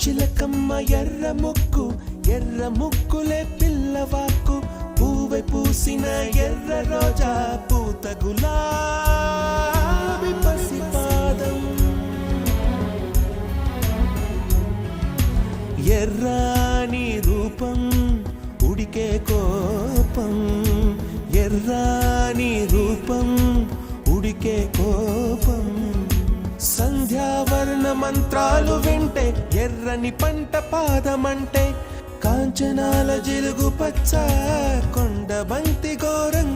చిలకమ్మ ఎర్ర ముక్కులే పిల్లవాకు పూవై పూసిన ఎర్ర రోజా పూత గులాబీ పసిపాదం ఎర్రాని రూపం ఉడికే కోపం ఎర్రాని రూపం ఉడికే కోపం సంధ్యావర్ణ మంత్రాలు వింటే ఎర్రని పంట పాదమంటే కాంచనాల జిలుగు పచ్చ కొండ బంతి గోరంక